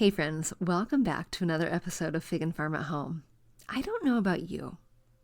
Hey friends, welcome back to another episode of Fig and Farm at Home. I don't know about you,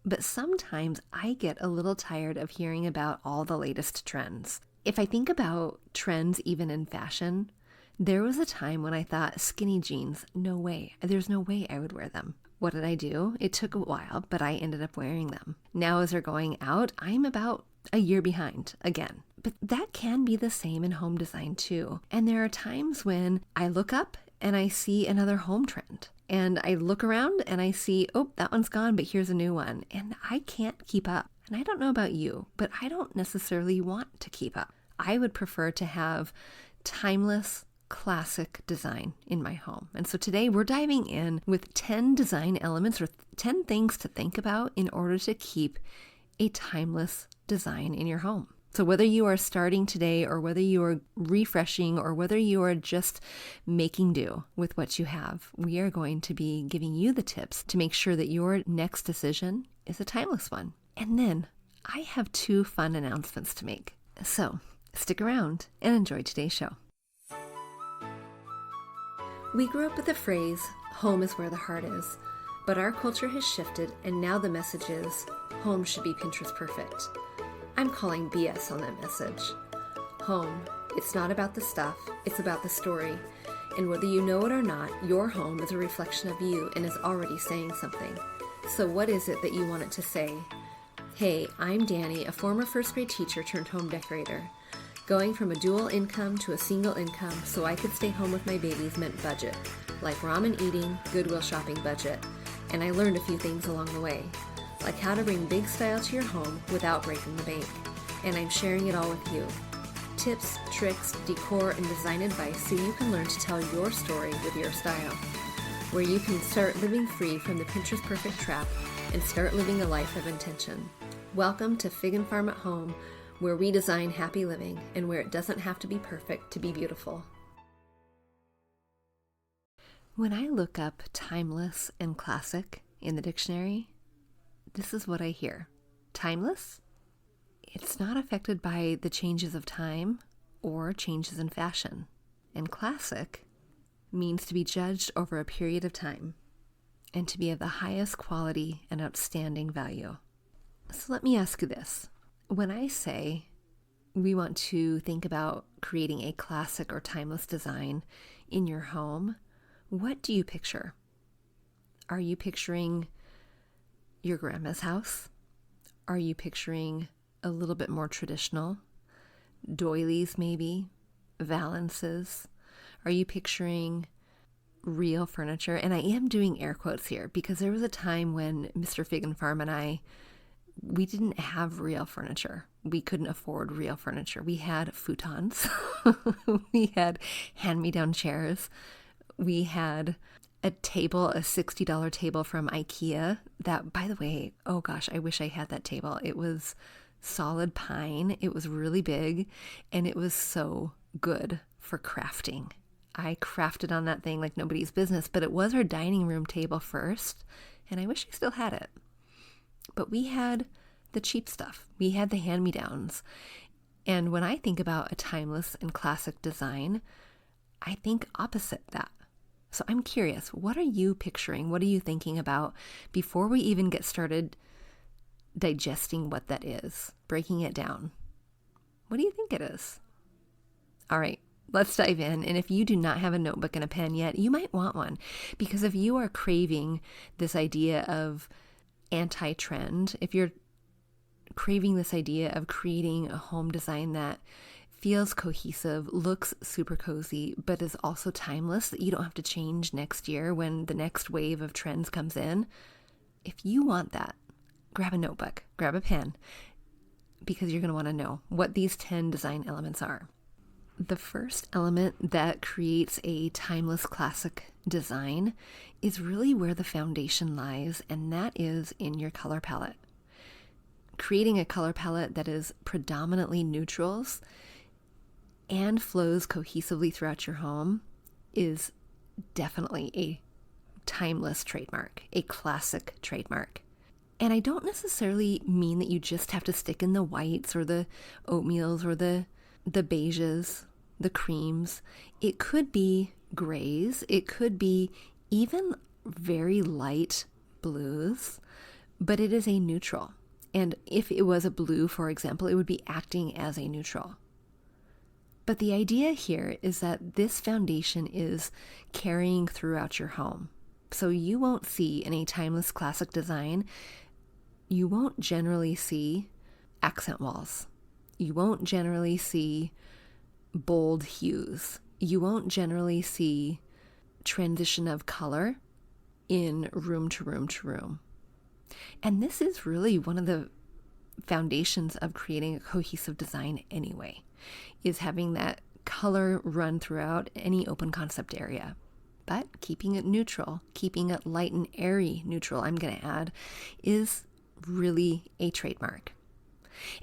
but sometimes I get a little tired of hearing about all the latest trends. If I think about trends even in fashion, there was a time when I thought skinny jeans, no way, there's no way I would wear them. What did I do? It took a while, but I ended up wearing them. Now as they're going out, I'm about a year behind again. But that can be the same in home design too. And there are times when I look up and I see another home trend. And I look around and I see, oh, that one's gone, but here's a new one. And I can't keep up. And I don't know about you, but I don't necessarily want to keep up. I would prefer to have timeless, classic design in my home. And so today we're diving in with 10 design elements or 10 things to think about in order to keep a timeless design in your home. So whether you are starting today or whether you are refreshing or whether you are just making do with what you have, we are going to be giving you the tips to make sure that your next decision is a timeless one. And then I have 2 fun announcements to make. So stick around and enjoy today's show. We grew up with the phrase, home is where the heart is, but our culture has shifted and now the message is, home should be Pinterest perfect. I'm calling BS on that message. Home, it's not about the stuff, it's about the story. And whether you know it or not, your home is a reflection of you and is already saying something. So what is it that you want it to say? Hey, I'm Danny, a former first grade teacher turned home decorator. Going from a dual income to a single income so I could stay home with my babies meant budget, like ramen eating, Goodwill shopping budget. And I learned a few things along the way, like how to bring big style to your home without breaking the bank. And I'm sharing it all with you. Tips, tricks, decor, and design advice so you can learn to tell your story with your style. Where you can start living free from the Pinterest perfect trap and start living a life of intention. Welcome to Fig and Farm at Home, where we design happy living and where it doesn't have to be perfect to be beautiful. When I look up timeless and classic in the dictionary, this is what I hear. Timeless? It's not affected by the changes of time or changes in fashion. And classic means to be judged over a period of time and to be of the highest quality and outstanding value. So let me ask you this. When I say we want to think about creating a classic or timeless design in your home, what do you picture? Are you picturing your grandma's house? Are you picturing a little bit more traditional? Doilies maybe? Valances? Are you picturing real furniture? And I am doing air quotes here because there was a time when Mr. Fig and Farm and we didn't have real furniture. We couldn't afford real furniture. We had futons. We had hand-me-down chairs. We had a table, a $60 table from IKEA that, by the way, oh gosh, I wish I had that table. It was solid pine. It was really big and it was so good for crafting. I crafted on that thing like nobody's business, but it was our dining room table first and I wish I still had it. But we had the cheap stuff. We had the hand-me-downs. And when I think about a timeless and classic design, I think opposite that. So I'm curious, what are you picturing? What are you thinking about before we even get started digesting what that is, breaking it down? What do you think it is? All right, let's dive in. And if you do not have a notebook and a pen yet, you might want one. Because if you are craving this idea of anti-trend, if you're craving this idea of creating a home design that feels cohesive, looks super cozy, but is also timeless that you don't have to change next year when the next wave of trends comes in. If you want that, grab a notebook, grab a pen, because you're going to want to know what these 10 design elements are. The first element that creates a timeless classic design is really where the foundation lies, and that is in your color palette. Creating a color palette that is predominantly neutrals and flows cohesively throughout your home is definitely a timeless trademark, a classic trademark. And I don't necessarily mean that you just have to stick in the whites or the oatmeals or the beiges, the creams. It could be grays. It could be even very light blues, but it is a neutral. And if it was a blue, for example, it would be acting as a neutral. But the idea here is that this foundation is carrying throughout your home. So you won't see in a timeless classic design, you won't generally see accent walls. You won't generally see bold hues. You won't generally see transition of color in room to room to room. And this is really one of the foundations of creating a cohesive design anyway, is having that color run throughout any open concept area. But keeping it neutral, keeping it light and airy neutral, I'm going to add, is really a trademark.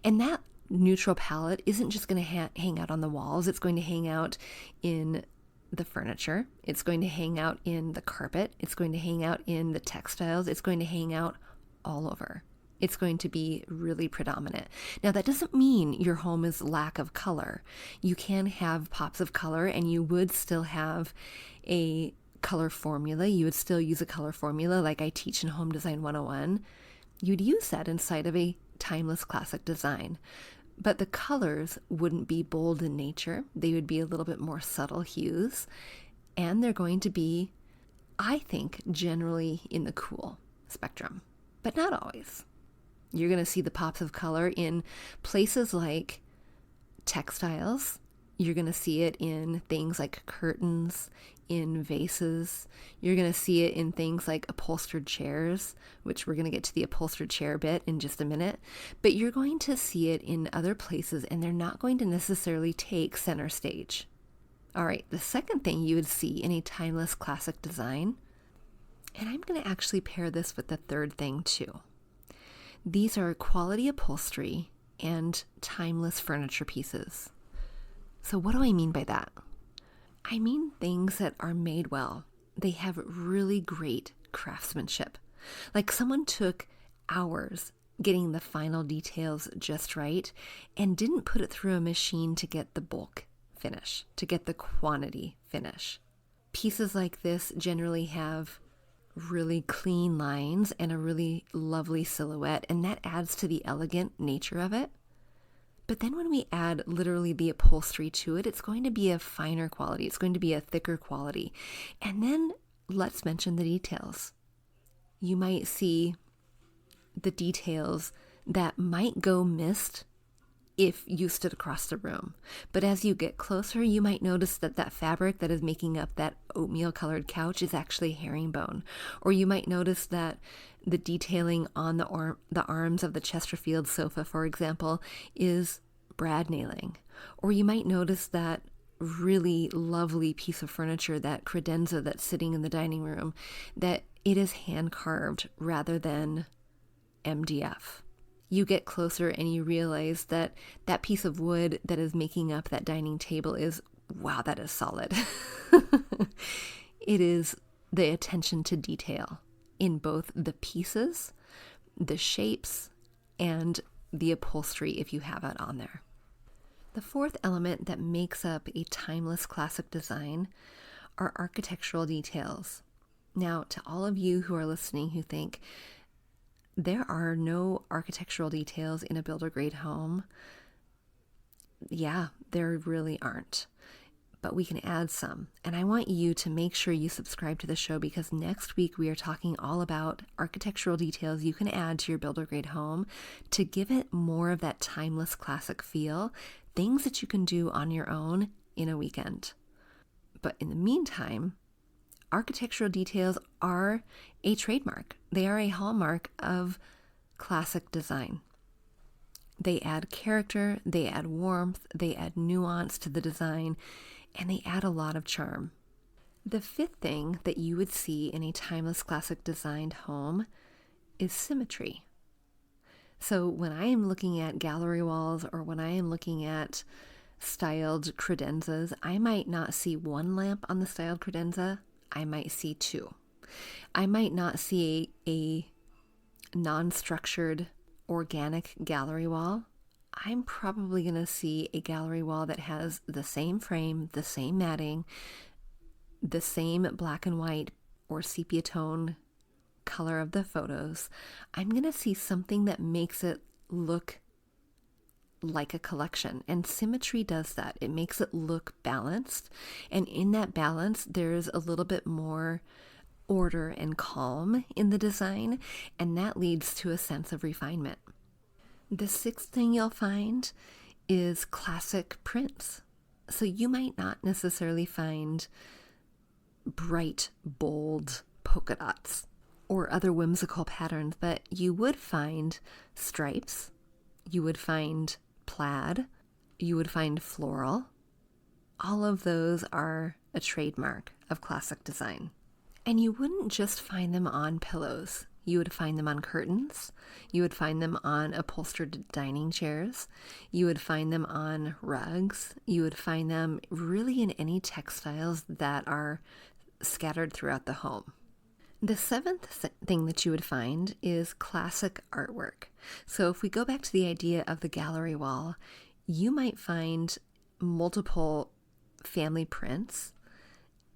And that neutral palette isn't just going to hang out on the walls. It's going to hang out in the furniture. It's going to hang out in the carpet. It's going to hang out in the textiles. It's going to hang out all over. It's going to be really predominant. Now, that doesn't mean your home is lack of color. You can have pops of color, and you would still have a color formula. You would still use a color formula like I teach in Home Design 101. You'd use that inside of a timeless classic design. But the colors wouldn't be bold in nature. They would be a little bit more subtle hues. And they're going to be, I think, generally in the cool spectrum, but not always. You're going to see the pops of color in places like textiles. You're going to see it in things like curtains, in vases. You're going to see it in things like upholstered chairs, which we're going to get to the upholstered chair bit in just a minute. But you're going to see it in other places, and they're not going to necessarily take center stage. All right, the second thing you would see in a timeless classic design, and I'm going to actually pair this with the third thing too. These are quality upholstery and timeless furniture pieces. So what do I mean by that? I mean things that are made well. They have really great craftsmanship. Like someone took hours getting the final details just right and didn't put it through a machine to get the bulk finish, to get the quantity finish. Pieces like this generally have really clean lines and a really lovely silhouette, and that adds to the elegant nature of it. But then when we add literally the upholstery to it, it's going to be a finer quality. It's going to be a thicker quality. And then let's mention the details. You might see the details that might go missed if you stood across the room. But as you get closer, you might notice that that fabric that is making up that oatmeal colored couch is actually herringbone. Or you might notice that the detailing on the arms of the Chesterfield sofa, for example, is brad nailing. Or you might notice that really lovely piece of furniture, that credenza that's sitting in the dining room, that it is hand carved rather than MDF. You get closer and you realize that that piece of wood that is making up that dining table is, wow, that is solid. It is the attention to detail in both the pieces, the shapes, and the upholstery if you have it on there. The fourth element that makes up a timeless classic design are architectural details. Now, to all of you who are listening who think, there are no architectural details in a builder-grade home. Yeah, there really aren't. But we can add some. And I want you to make sure you subscribe to the show, because next week we are talking all about architectural details you can add to your builder-grade home to give it more of that timeless classic feel, things that you can do on your own in a weekend. But in the meantime, architectural details are a trademark. They are a hallmark of classic design. They add character, they add warmth, they add nuance to the design, and they add a lot of charm. The fifth thing that you would see in a timeless classic designed home is symmetry. So when I am looking at gallery walls, or when I am looking at styled credenzas, I might not see one lamp on the styled credenza. I might see two. I might not see a non-structured organic gallery wall. I'm probably going to see a gallery wall that has the same frame, the same matting, the same black and white or sepia tone color of the photos, I'm going to see something that makes it look like a collection. And symmetry does that. It makes it look balanced. And in that balance, there's a little bit more order and calm in the design, and that leads to a sense of refinement. The sixth thing you'll find is classic prints. So you might not necessarily find bright, bold polka dots or other whimsical patterns, but you would find stripes, you would find plaid, you would find floral. All of those are a trademark of classic design. And you wouldn't just find them on pillows. You would find them on curtains. You would find them on upholstered dining chairs. You would find them on rugs. You would find them really in any textiles that are scattered throughout the home. The seventh thing that you would find is classic artwork. So if we go back to the idea of the gallery wall, you might find multiple family prints,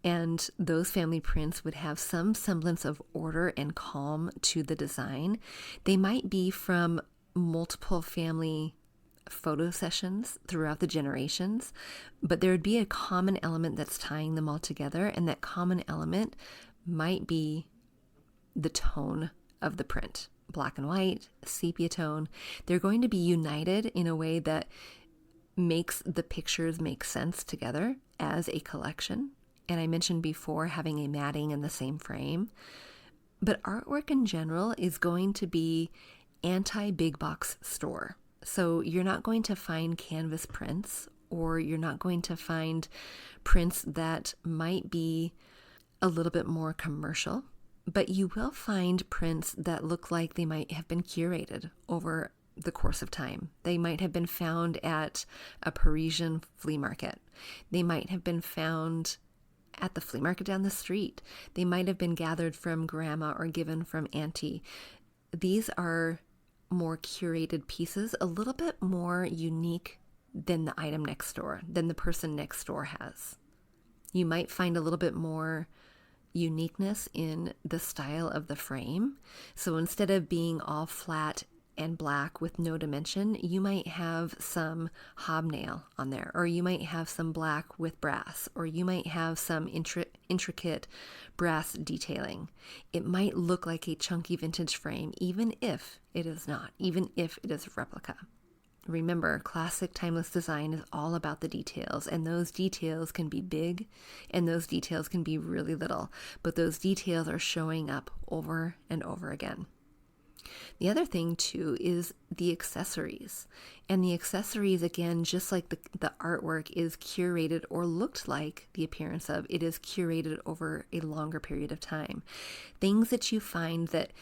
and those family prints would have some semblance of order and calm to the design. They might be from multiple family photo sessions throughout the generations, but there would be a common element that's tying them all together, and that common element might be the tone of the print. Black and white, sepia tone. They're going to be united in a way that makes the pictures make sense together as a collection. And I mentioned before having a matting in the same frame. But artwork in general is going to be anti-big box store. So you're not going to find canvas prints, or you're not going to find prints that might be a little bit more commercial, but you will find prints that look like they might have been curated over the course of time. They might have been found at a Parisian flea market. They might have been found at the flea market down the street. They might have been gathered from grandma or given from auntie. These are more curated pieces, a little bit more unique than the item next door, than the person next door has. You might find a little bit more uniqueness in the style of the frame. So instead of being all flat and black with no dimension, you might have some hobnail on there, or you might have some black with brass, or you might have some intricate brass detailing. It might look like a chunky vintage frame, even if it is not, even if it is a replica. Remember, classic timeless design is all about the details, and those details can be big and those details can be really little, but those details are showing up over and over again. The other thing too is the accessories. And the accessories, again, just like the artwork is curated, or looked like the appearance of, it is curated over a longer period of time. Things that you find that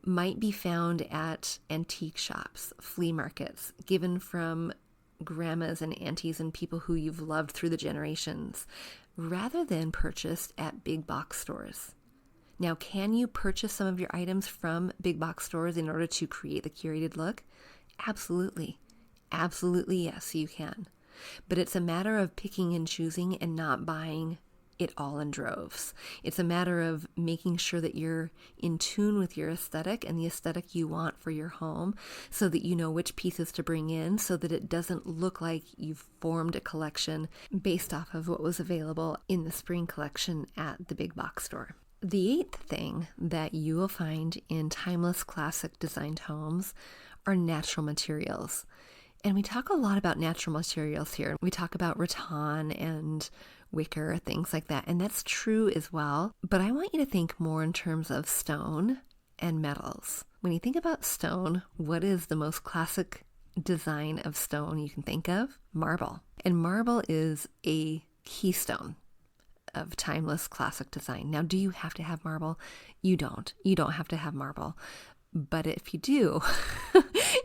might be found at antique shops, flea markets, given from grandmas and aunties and people who you've loved through the generations, rather than purchased at big box stores. Now, can you purchase some of your items from big box stores in order to create the curated look? Absolutely. Absolutely, yes, you can. But it's a matter of picking and choosing and not buying it all in droves. It's a matter of making sure that you're in tune with your aesthetic and the aesthetic you want for your home, so that you know which pieces to bring in, so that it doesn't look like you've formed a collection based off of what was available in the spring collection at the big box store. The eighth thing that you will find in timeless classic designed homes are natural materials. And we talk a lot about natural materials here. We talk about rattan and wicker, things like that. And that's true as well. But I want you to think more in terms of stone and metals. When you think about stone, what is the most classic design of stone you can think of? Marble. And marble is a keystone of timeless classic design. Now, do you have to have marble? You don't. You don't have to have marble. But if you do,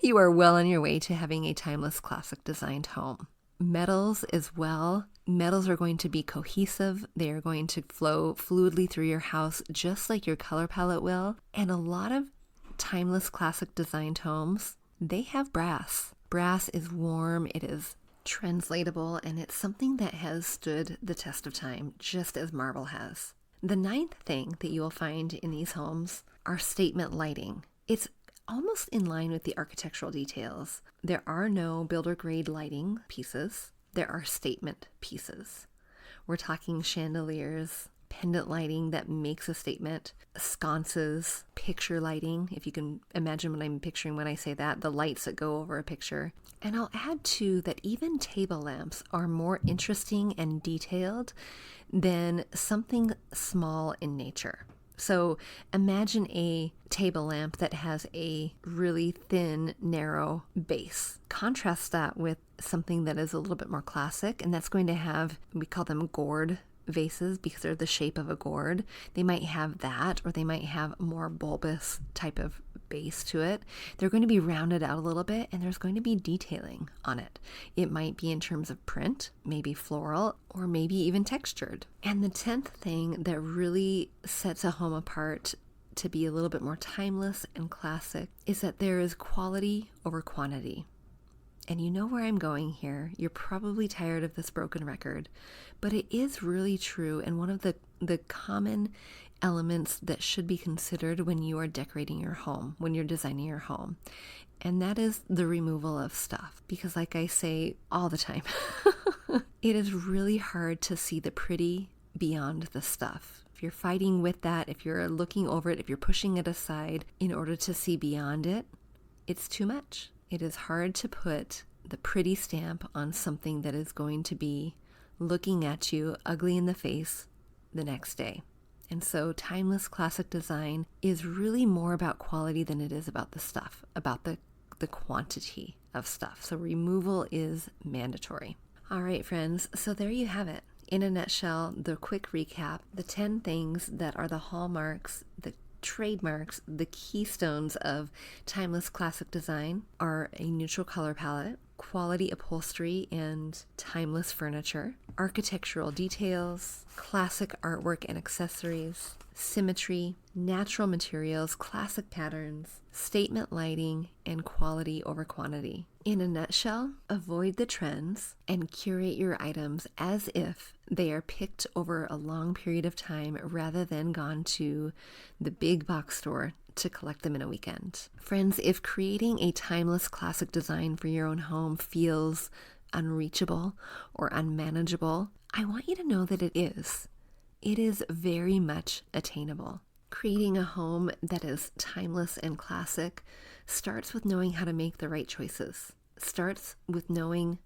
you are well on your way to having a timeless classic designed home. Metals as well. Metals are going to be cohesive. They are going to flow fluidly through your house, just like your color palette will. And a lot of timeless classic designed homes, they have brass. Brass is warm. It is translatable, and it's something that has stood the test of time, just as marble has. The ninth thing that you will find in these homes are statement lighting. It's almost in line with the architectural details. There are no builder grade lighting pieces. There are statement pieces. We're talking chandeliers, pendant lighting that makes a statement, sconces, picture lighting, if you can imagine what I'm picturing when I say that, the lights that go over a picture. And I'll add too that even table lamps are more interesting and detailed than something small in nature. So imagine a table lamp that has a really thin, narrow base. Contrast that with something that is a little bit more classic, and that's going to have, we call them gourd vases because they're the shape of a gourd. They might have that, or they might have a more bulbous type of base to it. They're going to be rounded out a little bit, and there's going to be detailing on it. It might be in terms of print, maybe floral, or maybe even textured. And the 10th thing that really sets a home apart to be a little bit more timeless and classic is that there is quality over quantity. And you know where I'm going here. You're probably tired of this broken record, but it is really true, and one of the common elements that should be considered when you are decorating your home, when you're designing your home. And that is the removal of stuff. Because like I say all the time, it is really hard to see the pretty beyond the stuff. If you're fighting with that, if you're looking over it, if you're pushing it aside in order to see beyond it, it's too much. It is hard to put the pretty stamp on something that is going to be looking at you ugly in the face the next day. And so timeless classic design is really more about quality than it is about the stuff, about the quantity of stuff. So removal is mandatory. All right, friends. So there you have it. In a nutshell, the quick recap, the 10 things that are the hallmarks, the trademarks, the keystones of timeless classic design are a neutral color palette, quality upholstery and timeless furniture, architectural details, classic artwork and accessories, symmetry, natural materials, classic patterns, statement lighting, and quality over quantity. In a nutshell, avoid the trends and curate your items as if they are picked over a long period of time rather than gone to the big box store to collect them in a weekend. Friends, if creating a timeless classic design for your own home feels unreachable or unmanageable, I want you to know that it is. It is very much attainable. Creating a home that is timeless and classic starts with knowing how to make the right choices. Starts with knowing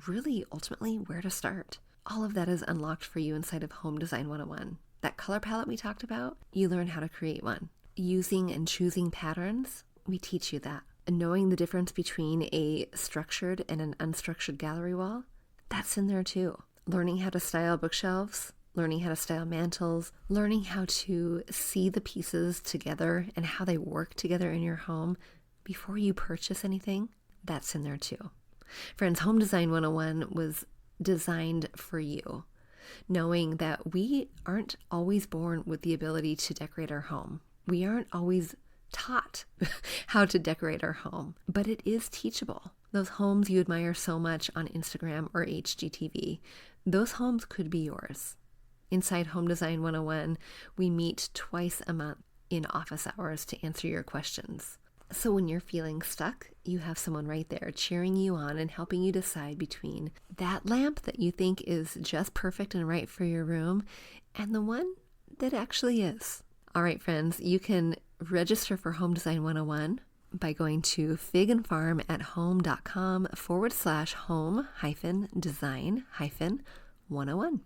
really ultimately where to start. All of that is unlocked for you inside of Home Design 101. That color palette we talked about, you learn how to create one. Using and choosing patterns, we teach you that. And knowing the difference between a structured and an unstructured gallery wall, that's in there too. Learning how to style bookshelves, learning how to style mantles, learning how to see the pieces together and how they work together in your home before you purchase anything, that's in there too. Friends, Home Design 101 was designed for you, knowing that we aren't always born with the ability to decorate our home. We aren't always taught how to decorate our home, but it is teachable. Those homes you admire so much on Instagram or HGTV, those homes could be yours. Inside Home Design 101, we meet twice a month in office hours to answer your questions. So when you're feeling stuck, you have someone right there cheering you on and helping you decide between that lamp that you think is just perfect and right for your room and the one that actually is. All right, friends, you can register for Home Design 101 by going to figandfarm@home.com/home-design-101.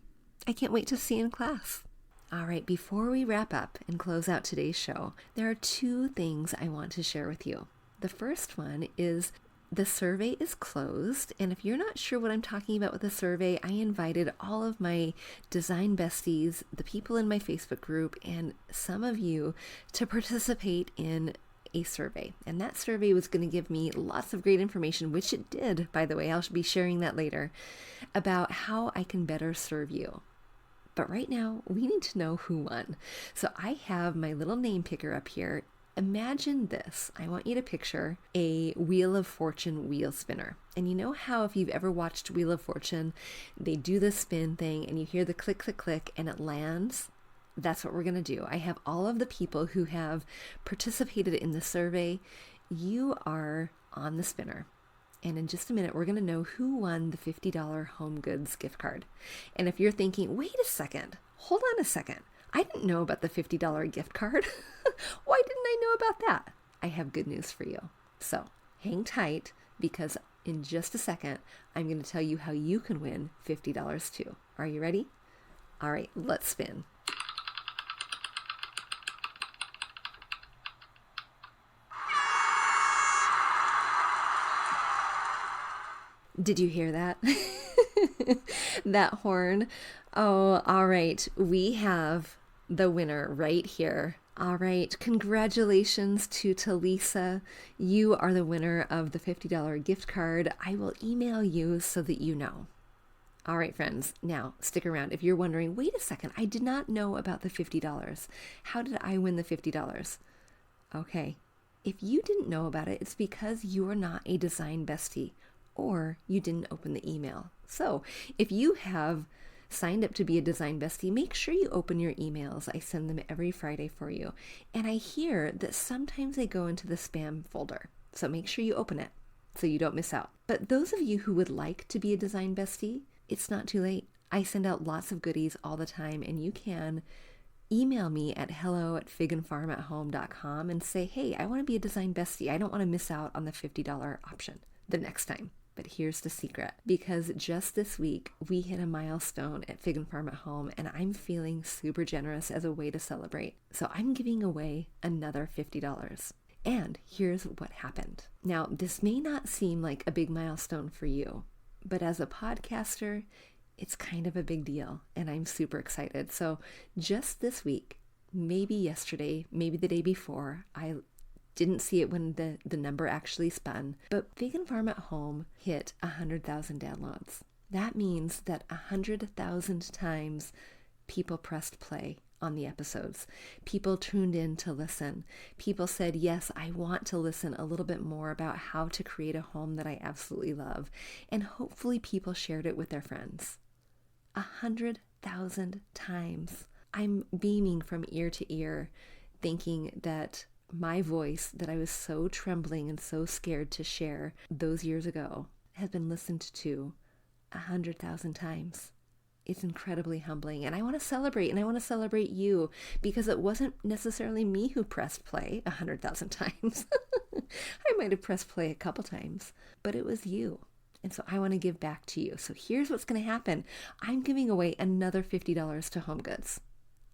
I can't wait to see you in class. All right, before we wrap up and close out today's show, there are 2 things I want to share with you. The first one is the survey is closed, and if you're not sure what I'm talking about with the survey, I invited all of my design besties, the people in my Facebook group, and some of you to participate in a survey. And that survey was going to give me lots of great information, which it did, by the way. I'll be sharing that later, about how I can better serve you. But right now, we need to know who won. So I have my little name picker up here. Imagine this. I want you to picture a Wheel of Fortune wheel spinner. And you know how if you've ever watched Wheel of Fortune, they do the spin thing and you hear the click, click, click, and it lands? That's what we're going to do. I have all of the people who have participated in the survey. You are on the spinner. And in just a minute, we're going to know who won the $50 Home Goods gift card. And if you're thinking, wait a second, hold on a second. I didn't know about the $50 gift card. Why didn't I know about that? I have good news for you. So hang tight, because in just a second, I'm going to tell you how you can win $50 too. Are you ready? All right, let's spin. Did you hear that? That horn? Oh, all right. We have the winner right here. All right. Congratulations to Talisa. You are the winner of the $50 gift card. I will email you so that you know. All right, friends. Now, stick around. If you're wondering, wait a second, I did not know about the $50. How did I win the $50? Okay. If you didn't know about it, it's because you are not a design bestie, or you didn't open the email. So if you have signed up to be a design bestie, make sure you open your emails. I send them every Friday for you. And I hear that sometimes they go into the spam folder. So make sure you open it so you don't miss out. But those of you who would like to be a design bestie, it's not too late. I send out lots of goodies all the time, and you can email me at hello@figandfarmathome.com and say, hey, I want to be a design bestie. I don't want to miss out on the $50 option the next time. But here's the secret, because just this week we hit a milestone at Fig and Farm at Home, and I'm feeling super generous as a way to celebrate. So I'm giving away another $50. And here's what happened. Now, this may not seem like a big milestone for you, but as a podcaster, it's kind of a big deal, and I'm super excited. So just this week, maybe yesterday, maybe the day before, I didn't see it when the number actually spun, but Fig and Farm at Home hit 100,000 downloads. That means that 100,000 times people pressed play on the episodes. People tuned in to listen. People said, yes, I want to listen a little bit more about how to create a home that I absolutely love. And hopefully people shared it with their friends. 100,000 times. I'm beaming from ear to ear, thinking that my voice that I was so trembling and so scared to share those years ago has been listened to 100,000 times. It's incredibly humbling, and I want to celebrate, and I want to celebrate you, because it wasn't necessarily me who pressed play 100,000 times. I might have pressed play a couple times, but it was you. And so I want to give back to you. So here's what's going to happen. I'm giving away another $50 to Home Goods.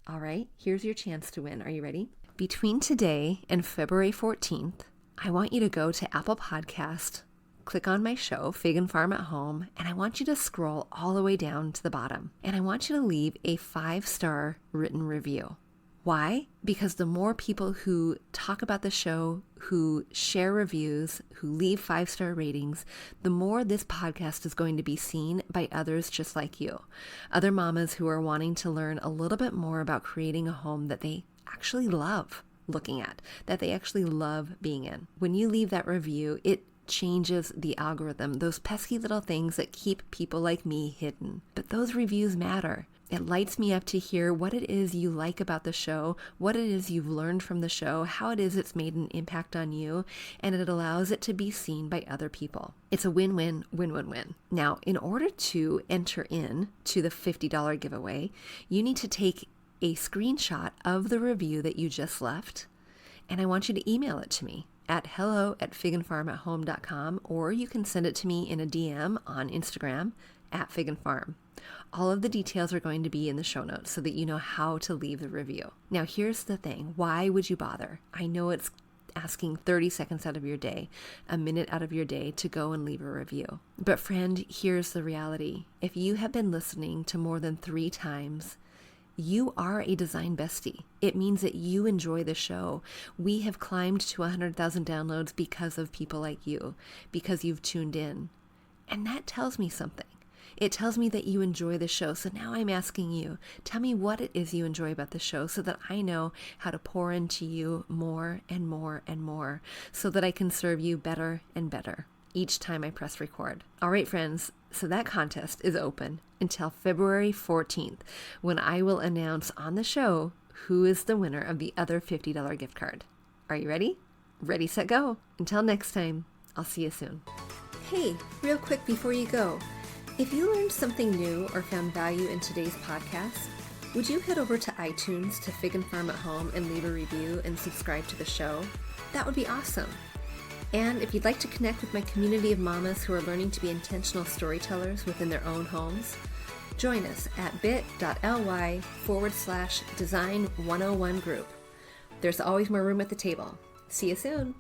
All right, here's your chance to win. Are you ready? Between today and February 14th, I want you to go to Apple Podcast, click on my show, Fig and Farm at Home, and I want you to scroll all the way down to the bottom. And I want you to leave a 5-star written review. Why? Because the more people who talk about the show, who share reviews, who leave 5-star ratings, the more this podcast is going to be seen by others just like you. Other mamas who are wanting to learn a little bit more about creating a home that they actually love looking at, that they actually love being in. When you leave that review, it changes the algorithm, those pesky little things that keep people like me hidden. But those reviews matter. It lights me up to hear what it is you like about the show, what it is you've learned from the show, how it is it's made an impact on you, and it allows it to be seen by other people. It's a win-win, win-win-win. Now, in order to enter in to the $50 giveaway, you need to take a screenshot of the review that you just left, and I want you to email it to me at hello@figandfarmathome.com, or you can send it to me in a DM on Instagram at Fig and Farm. All of the details are going to be in the show notes so that you know how to leave the review. Now, here's the thing. Why would you bother? I know it's asking 30 seconds out of your day, a minute out of your day to go and leave a review. But friend, here's the reality. If you have been listening to more than 3 times, you are a design bestie. It means that you enjoy the show. We have climbed to 100,000 downloads because of people like you, because you've tuned in. And that tells me something. It tells me that you enjoy the show. So now I'm asking you, tell me what it is you enjoy about the show so that I know how to pour into you more and more and more so that I can serve you better and better each time I press record. All right, friends, so that contest is open until February 14th when I will announce on the show who is the winner of the other $50 gift card. Are you ready? Ready, set, go. Until next time, I'll see you soon. Hey, real quick before you go, if you learned something new or found value in today's podcast, would you head over to iTunes to Fig and Farm at Home and leave a review and subscribe to the show? That would be awesome. And if you'd like to connect with my community of mamas who are learning to be intentional storytellers within their own homes, join us at bit.ly/design101 group. There's always more room at the table. See you soon.